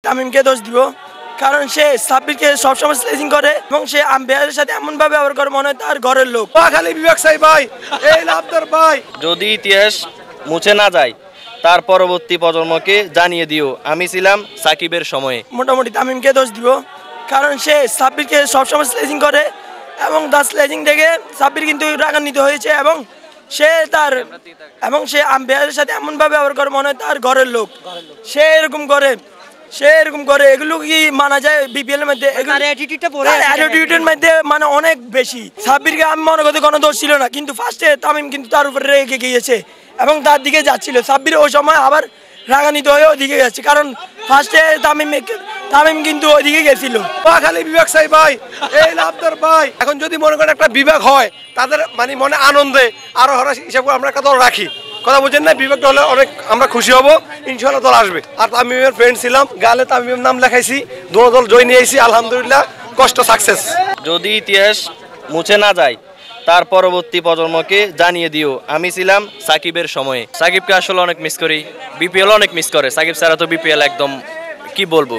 তামিমকে দোষ দিব, কারণ সে সাব্বিরকে সবসময় স্লেজিং করে এবং সে আম্পায়ারের সাথে এমনভাবে ব্যবহার করে মনে হয় তার ঘরের লোক। খালি বিবেক সাই ভাই, এই লাভদার ভাই। যদি ইতিহাস মুছে না যায় তার পরবর্তী প্রজন্মকে জানিয়ে দিও আমি ছিলাম সাকিবের সময়ে। মোটামুটি তামিমকে দোষ দিব, কারণ সে সাব্বিরকে সবসময় স্লেজিং করে এবং তার স্লেজিং দেখে সাব্বির কিন্তু রাগান্বিত হয়েছে এবং সে আম্পায়ারের সাথে এমনভাবে ব্যবহার করে মনে হয় তার ঘরের লোক। সে এরকম করে এগুলো কি মানা যায় বিপিএল এর মধ্যে? অ্যাটিটিউডের মধ্যে মানে অনেক বেশি। সাব্বিরকে আমি মনে করতে কোনো দোষ ছিল না, কিন্তু ফার্স্টে তামিম কিন্তু তার উপরে রেগে গিয়েছে এবং তার দিকে যাচ্ছিল। সাব্বির ওই সময় আবার রাগান্বিত হয়ে ওদিকে যাচ্ছে, কারণ ফার্স্টে তামিম কিন্তু ওইদিকে গেছিল। খালি বিবেক সাই ভাই, এই লাভদার ভাই। এখন যদি মনে করেন একটা বিভাগ হয়, তাদের মানে মনে আনন্দে আরো হরা হিসাবে আমরা একটা দল রাখি, কথা বুঝেন না? বিবেকটা হলে অনেক আমরা খুশি হব, ইনশাল্লাহ দল আসবে। আর তামিমের ফ্রেন্ড ছিলাম, গালে তামিমের নাম লেখাইছি, দুটো দল জয় নিয়ে আইছি, আলহামদুলিল্লাহ কষ্ট সাকসেস। যদি ইতিহাস মুছে না যায় তার পরবর্তী প্রজন্মকে জানিয়ে দিও আমি ছিলাম সাকিবের সময়ে। সাকিবকে আসলে অনেক মিস করি, বিপিএল অনেক মিস করে। সাকিব ছাড়া তো বিপিএল একদম কি বলবো,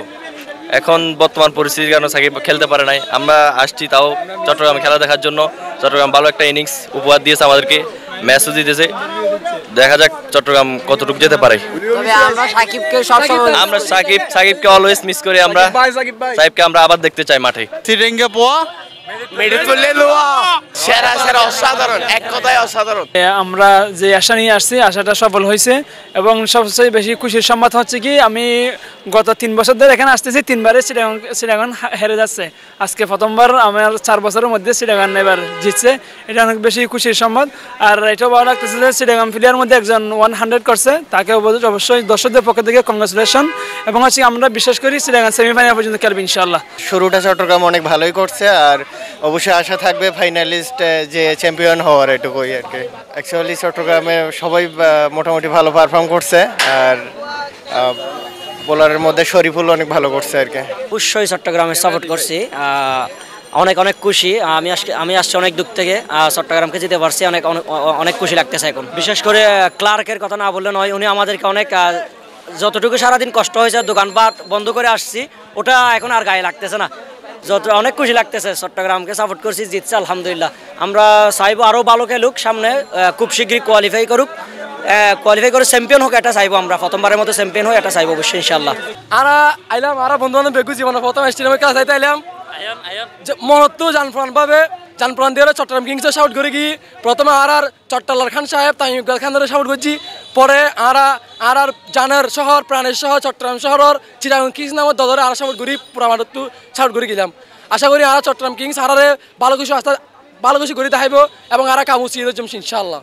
এখন বর্তমান পরিস্থিতির কারণে সাকিব খেলতে পারে নাই। আমরা আসছি তাও চট্টগ্রামে খেলা দেখার জন্য। চট্টগ্রাম ভালো একটা ইনিংস উপহার দিয়েছে আমাদেরকে, ম্যাচও জিতেছে। দেখা যাক চট্টগ্রাম কতটুকু যেতে পারে। আমরা সাকিবকে অলওয়েজ মিস করি। আমরা সাকিবকে আমরা আবার দেখতে চাই মাঠে। আমরা যে আশা নিয়ে আসছি আশাটা সফল হয়েছে এবং সবচেয়ে বেশি খুশির সংবাদ হচ্ছে কি, আমি গত 3 বছর ধরে এখানে আসতেছি, 3বারে চিটাগং হেরে যাচ্ছে। আজকে প্রথমবার আমার 4 বছরের মধ্যে চিটাগং এবার জিতছে, এটা অনেক বেশি খুশির সংবাদ। আর এটাও ভালো লাগতেছে যে চিটাগং প্লেয়ার মধ্যে একজন 100 করছে, তাকে অবশ্যই দর্শকদের পক্ষ থেকে কংগ্রেচুলেশন। এবং হচ্ছে আমরা বিশ্বাস করি চিটাগং সেমিফাইনাল পর্যন্ত খেলবে ইনশাআল্লাহ। শুরুটা চট্টগ্রাম অনেক ভালোই করছে, আর অবশ্যই আশা থাকবে ফাইনালিস্ট যে চ্যাম্পিয়ন হওয়ার, এটুকুই আর কি। অ্যাকচুয়ালি চট্টগ্রামে সবাই মোটামুটি ভালো পারফর্ম করছে, আর বোলারের মধ্যে শরীফুল অনেক ভালো করছে আর কি। অবশ্যই চট্টগ্রামে সাপোর্ট করছি, অনেক খুশি। আমি আসছি অনেক দূর থেকে, চট্টগ্রামকে যেতে পারছি, অনেক খুশি লাগতেছে এখন। বিশেষ করে ক্লার্কের কথা না বললে নয়, উনি আমাদেরকে অনেক যতটুকু সারাদিন কষ্ট হয়েছে, দোকানপাট বন্ধ করে আসছি, ওটা এখন আর গায়ে লাগতেছে না। অনেক খুশি লাগতেছে, চট্টগ্রামকে সাপোর্ট করছি, জিতছে আলহামদুলিল্লাহ। আমরা চাইবো আরও ভালো খেলুক, সামনে খুব শীঘ্রই কোয়ালিফাই করে চ্যাম্পিয়ন হোক, এটা চাইবো আমরা। প্রথমবারের মতো চ্যাম্পিয়ন হোক, এটা চাইবো অবশ্যই ইনশাআল্লাহ। আরা বন্ধু বান্ধব বেগু জীবনে প্রথম স্টেডিয়ামে কাজ চাইতে আইলাম, মহত্ব জানপ্রাণ দিয়ে চট্টগ্রাম কিংসে শাউট করে গিয়ে প্রথমে আর চট্টালার খান সাহেব, তামিম ইকবাল খান ধরে শাউট করছি। পরে আর জানের শহর, প্রাণের শহর, চট্টগ্রাম শহরের চিটাগং কিংস নামের দলে আর শাউট করি, পুরা মাঠত শাউট করে গেলাম। আশা করি আর চট্টগ্রাম কিংস আরারে ভালো কিছু করে দেখাইব এবং আর কামু চির ইনশাআল্লাহ।